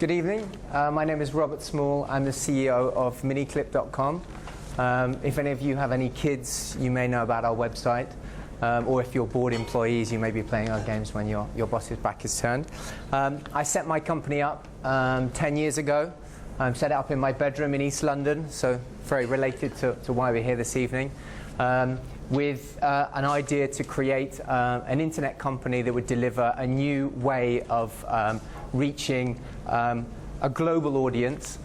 Good evening. My name is Robert Small. I'm the CEO of Miniclip.com. If any of you have any kids, you may know about our website. Or if you're bored employees, you may be playing our games when your boss's back is turned. I set my company up 10 years ago. Set it up in my bedroom in East London, so very related to why we're here this evening, with an idea to create an internet company that would deliver a new way of reaching a global audience.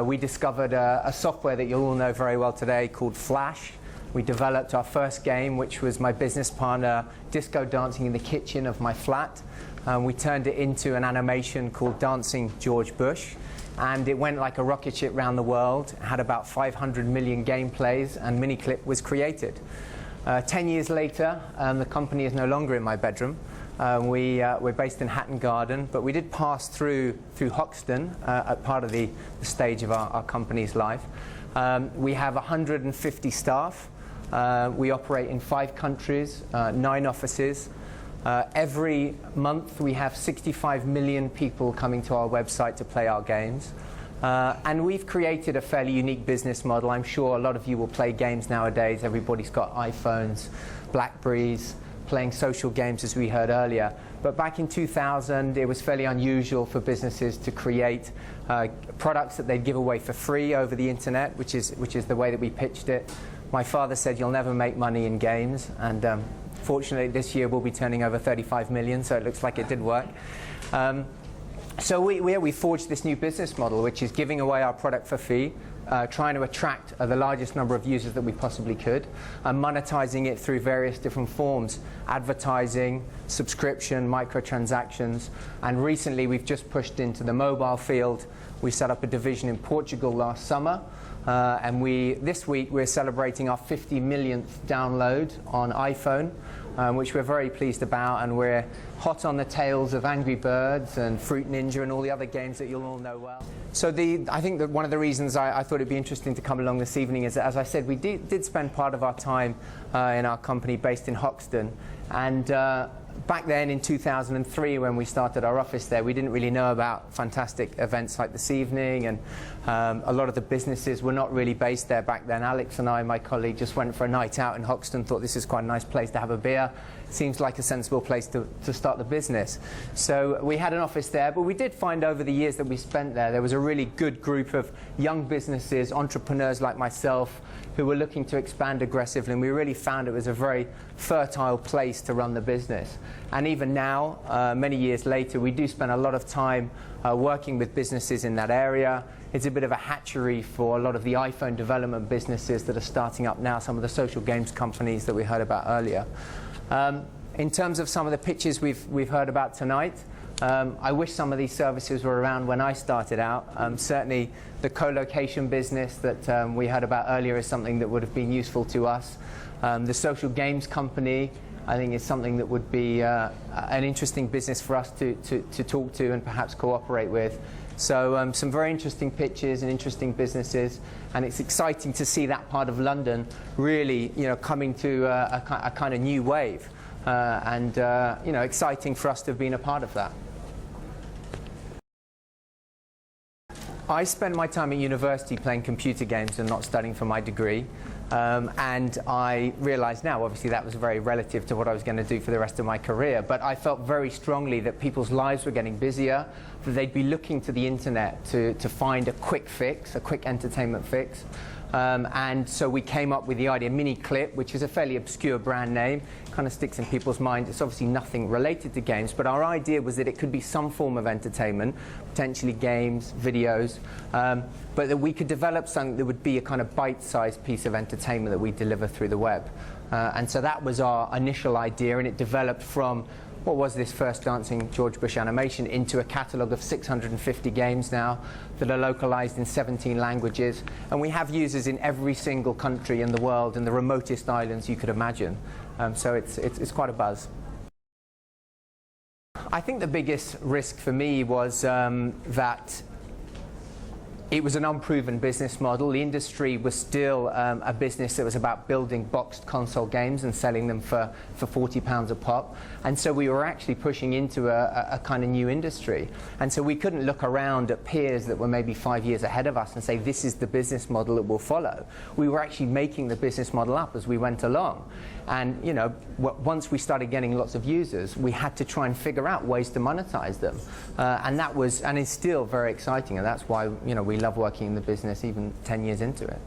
We discovered a software that you'll all know very well today called Flash. We developed our first game, which was my business partner disco dancing in the kitchen of my flat. We turned it into an animation called Dancing George Bush. And it went like a rocket ship around the world. It had about 500 million gameplays, and Miniclip was created. 10 years later, the company is no longer in my bedroom. We're based in Hatton Garden, but we did pass through Hoxton at part of the stage of our company's life. We have 150 staff. We operate in 5 countries, 9 offices. Every month we have 65 million people coming to our website to play our games. And we've created a fairly unique business model. I'm sure a lot of you will play games nowadays. Everybody's got iPhones, Blackberries, playing social games as we heard earlier. But back in 2000, it was fairly unusual for businesses to create products that they'd give away for free over the internet, which is the way that we pitched it. My father said, "You'll never make money in games," and fortunately, this year we'll be turning over 35 million, so it looks like it did work. So we forged this new business model, which is giving away our product for free, trying to attract the largest number of users that we possibly could, and monetizing it through various different forms: advertising, subscription, microtransactions. And recently, we've just pushed into the mobile field. We set up a division in Portugal last summer. And this week we're celebrating our 50 millionth download on iPhone, which we're very pleased about, and we're hot on the tails of Angry Birds and Fruit Ninja and all the other games that you'll all know well. So I think that one of the reasons I thought it'd be interesting to come along this evening is that, as I said, we did spend part of our time in our company based in Hoxton, and back then in 2003, when we started our office there, we didn't really know about fantastic events like this evening, and a lot of the businesses were not really based there back then. Alex and I, my colleague, just went for a night out in Hoxton, thought this is quite a nice place to have a beer. Seems like a sensible place to start the business. So we had an office there, but we did find over the years that we spent there was a really good group of young businesses, entrepreneurs like myself, who were looking to expand aggressively, and we really found it was a very fertile place to run the business. And even now, many years later, we do spend a lot of time working with businesses in that area. It's a bit of a hatchery for a lot of the iPhone development businesses that are starting up now, some of the social games companies that we heard about earlier. In terms of some of the pitches we've heard about tonight, I wish some of these services were around when I started out. Certainly the co-location business that we heard about earlier is something that would have been useful to us. The social games company, I think, is something that would be an interesting business for us to talk to and perhaps cooperate with. So some very interesting pitches and interesting businesses, and it's exciting to see that part of London really, coming to a kind of new wave, and exciting for us to have been a part of that. I spent my time at university playing computer games and not studying for my degree. And I realize now, obviously, that was very relative to what I was going to do for the rest of my career. But I felt very strongly that people's lives were getting busier, that they'd be looking to the internet to find a quick fix, a quick entertainment fix. And so we came up with the idea, Miniclip, which is a fairly obscure brand name, kind of sticks in people's minds. It's obviously nothing related to games, but our idea was that it could be some form of entertainment, potentially games, videos, but that we could develop something that would be a kind of bite-sized piece of entertainment that we deliver through the web. And so that was our initial idea, and it developed from what was this first Dancing George Bush animation into a catalogue of 650 games now that are localized in 17 languages. And we have users in every single country in the world and the remotest islands you could imagine. So it's quite a buzz. I think the biggest risk for me was that It was an unproven business model. The industry was still a business that was about building boxed console games and selling them for £40 a pop. And so we were actually pushing into a kind of new industry. And so we couldn't look around at peers that were maybe 5 years ahead of us and say, this is the business model that we'll follow. We were actually making the business model up as we went along. And you know, once we started getting lots of users, we had to try and figure out ways to monetize them. And that was, and is still very exciting. And that's why, you know, we love working in the business even 10 years into it.